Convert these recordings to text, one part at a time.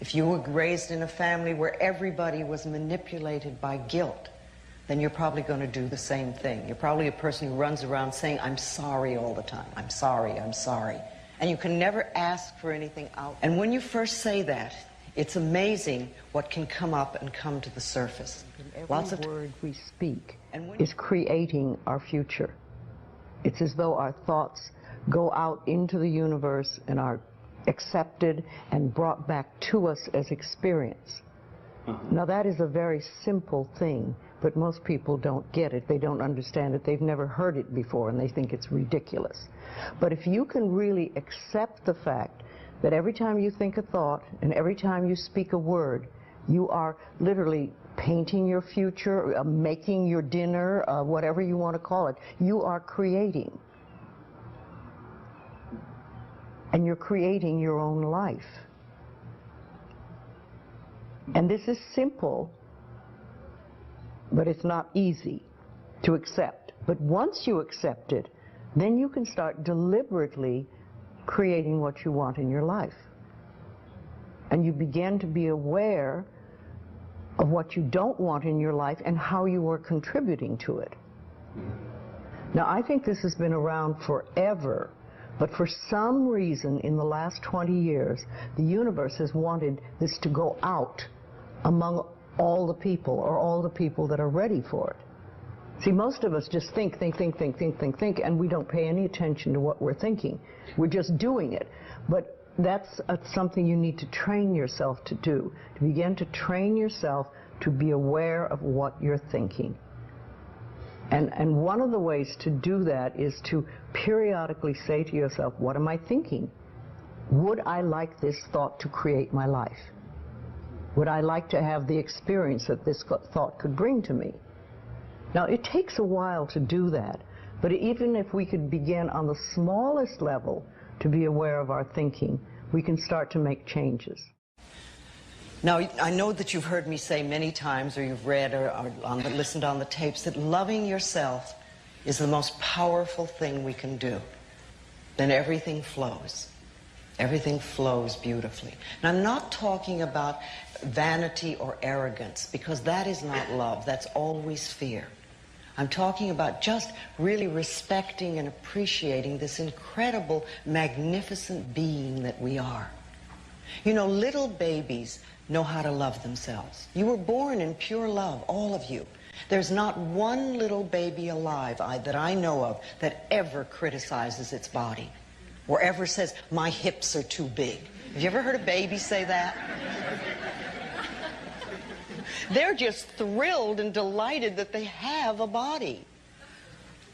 If you were raised in a family where everybody was manipulated by guilt, then you're probably going to do the same thing. You're probably a person who runs around saying, I'm sorry all the time. I'm sorry, I'm sorry. And you can never ask for anything out. And when you first say that, it's amazing what can come up and come to the surface. Every word we speak is creating our future. It's as though our thoughts go out into the universe and are accepted and brought back to us as experience. Now that is a very simple thing, but most people don't get it. They don't understand it. They've never heard it before, and they think it's ridiculous. But if you can really accept the fact that every time you think a thought and every time you speak a word, you are literally painting your future, making your dinner, whatever you want to call it. You are creating. And you're creating your own life. And this is simple, but it's not easy to accept. But once you accept it, then you can start deliberately creating what you want in your life. And you begin to be aware of what you don't want in your life and how you are contributing to it. Now, I think this has been around forever, but for some reason in the last 20 years, the universe has wanted this to go out among all the people, or all the people that are ready for it. See, most of us just think, and we don't pay any attention to what we're thinking. We're just doing it. But that's something you need to train yourself to do, to begin to train yourself to be aware of what you're thinking. And one of the ways to do that is to periodically say to yourself, what am I thinking? Would I like this thought to create my life? Would I like to have the experience that this thought could bring to me? Now, it takes a while to do that, but even if we could begin on the smallest level to be aware of our thinking, we can start to make changes. Now, I know that you've heard me say many times, or you've read or listened on the tapes, that loving yourself is the most powerful thing we can do. Then everything flows. Everything flows beautifully. And I'm not talking about vanity or arrogance, because that is not love. That's always fear. I'm talking about just really respecting and appreciating this incredible, magnificent being that we are. You know, little babies know how to love themselves. You were born in pure love, all of you. There's not one little baby alive that I know of that ever criticizes its body or ever says, my hips are too big. Have you ever heard a baby say that? They're just thrilled and delighted that they have a body.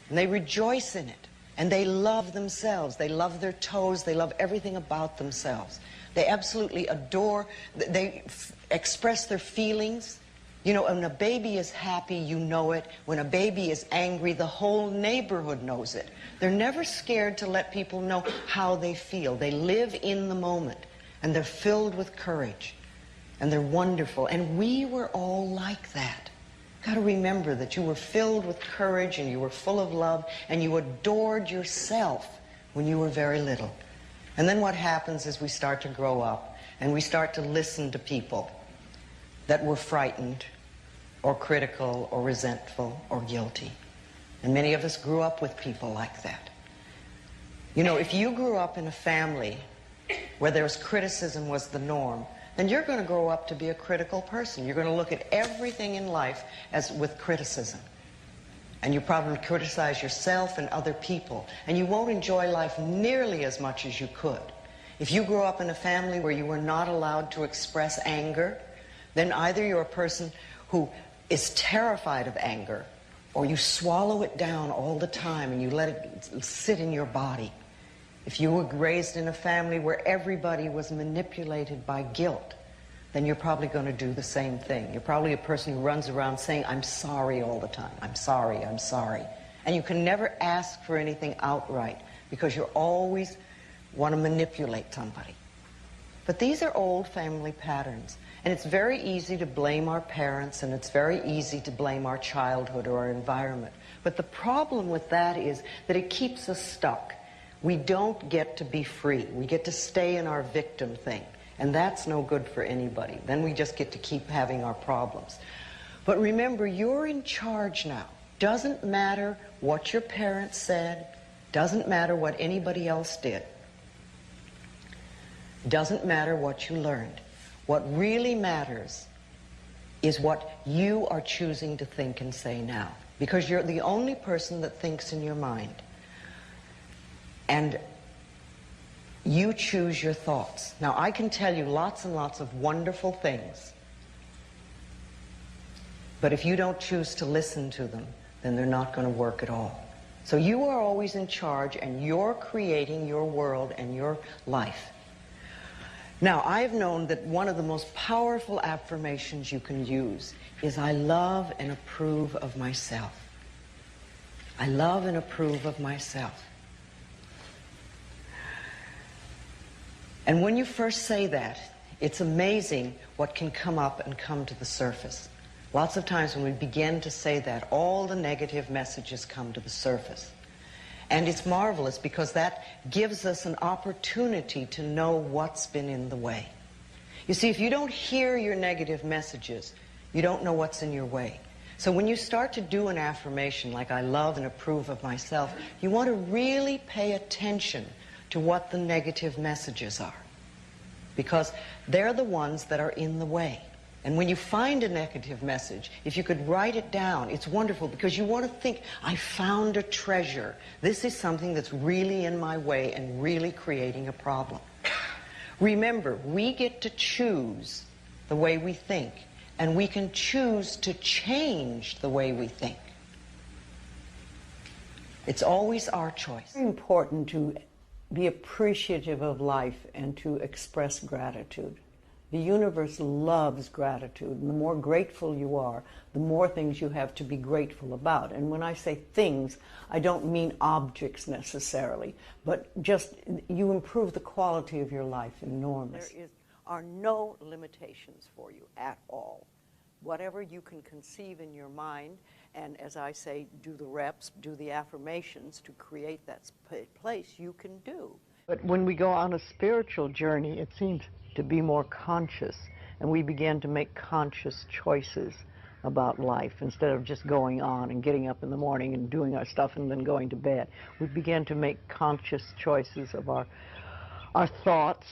And they rejoice in it. And they love themselves. They love their toes. They love everything about themselves. They absolutely adore, they express their feelings. You know, when a baby is happy, you know it. When a baby is angry, the whole neighborhood knows it. They're never scared to let people know how they feel. They live in the moment, and they're filled with courage, and they're wonderful. And we were all like that. Got to remember that you were filled with courage, and you were full of love, and you adored yourself when you were very little. And then what happens is we start to grow up, and we start to listen to people that were frightened, or critical, or resentful, or guilty. And many of us grew up with people like that. You know, if you grew up in a family where there was criticism was the norm, then you're going to grow up to be a critical person. You're going to look at everything in life as with criticism. And you probably criticize yourself and other people. And you won't enjoy life nearly as much as you could. If you grew up in a family where you were not allowed to express anger, then either you're a person who is terrified of anger, or you swallow it down all the time and you let it sit in your body. If you were raised in a family where everybody was manipulated by guilt, then you're probably going to do the same thing. You're probably a person who runs around saying, I'm sorry all the time. I'm sorry, I'm sorry. And you can never ask for anything outright because you always want to manipulate somebody. But these are old family patterns. And it's very easy to blame our parents, and it's very easy to blame our childhood or our environment. But the problem with that is that it keeps us stuck. We don't get to be free. We get to stay in our victim thing. And that's no good for anybody. Then we just get to keep having our problems. But remember, you're in charge now. Doesn't matter what your parents said. Doesn't matter what anybody else did. Doesn't matter what you learned. What really matters is what you are choosing to think and say now. Because you're the only person that thinks in your mind. And you choose your thoughts. Now, I can tell you lots and lots of wonderful things. But if you don't choose to listen to them, then they're not going to work at all. So you are always in charge, and you're creating your world and your life. Now, I've known that one of the most powerful affirmations you can use is, I love and approve of myself. I love and approve of myself. And when you first say that, it's amazing what can come up and come to the surface. Lots of times when we begin to say that, all the negative messages come to the surface. And it's marvelous because that gives us an opportunity to know what's been in the way. You see, if you don't hear your negative messages, you don't know what's in your way. So when you start to do an affirmation like, I love and approve of myself, you want to really pay attention to what the negative messages are, because they're the ones that are in the way. And when you find a negative message, if you could write it down, it's wonderful, because you want to think, I found a treasure. This is something that's really in my way and really creating a problem. Remember, we get to choose the way we think, and we can choose to change the way we think. It's always our choice. It's very important to be appreciative of life and to express gratitude. The universe loves gratitude, and the more grateful you are, the more things you have to be grateful about. And when I say things, I don't mean objects necessarily, but just you improve the quality of your life enormously. There are no limitations for you at all. Whatever you can conceive in your mind, and as I say, do the reps, do the affirmations to create that place, you can do. But when we go on a spiritual journey, it seems to be more conscious, and we begin to make conscious choices about life instead of just going on and getting up in the morning and doing our stuff and then going to bed. We begin to make conscious choices of our thoughts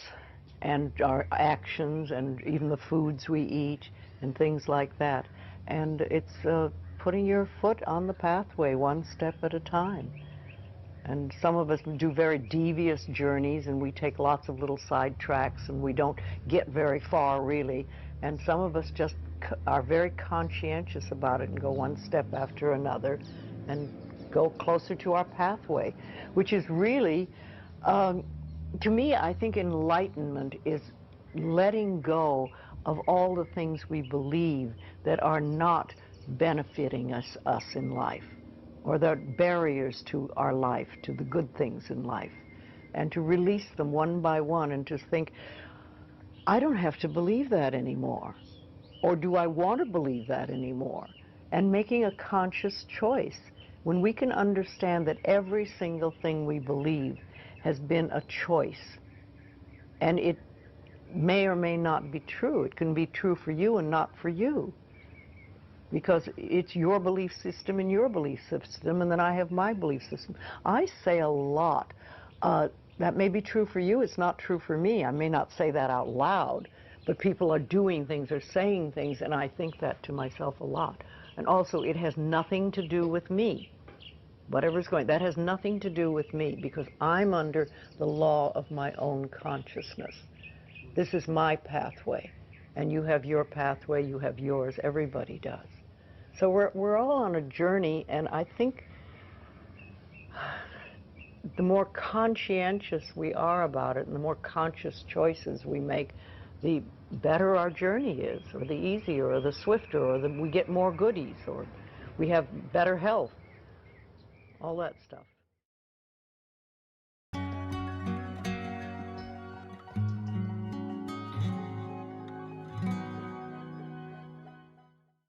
and our actions and even the foods we eat and things like that. And it's putting your foot on the pathway one step at a time. And some of us do very devious journeys, and we take lots of little side tracks, and we don't get very far, really. And some of us just are very conscientious about it and go one step after another and go closer to our pathway, which is really, to me, I think enlightenment is letting go of all the things we believe that are not benefiting us in life, or that are barriers to our life, to the good things in life, and to release them one by one and to think, I don't have to believe that anymore, or do I want to believe that anymore? And making a conscious choice. When we can understand that every single thing we believe has been a choice, and it may or may not be true. It can be true for you and not for you, because it's your belief system and your belief system, and then I have my belief system. I say a lot, that may be true for you, it's not true for me. I may not say that out loud, but people are doing things or saying things, and I think that to myself a lot. And also, it has nothing to do with me. Whatever's going, that has nothing to do with me, because I'm under the law of my own consciousness. This is my pathway, and you have your pathway, you have yours, everybody does. So we're all on a journey, and I think the more conscientious we are about it and the more conscious choices we make, the better our journey is, or the easier, or the swifter, or we get more goodies, or we have better health, all that stuff.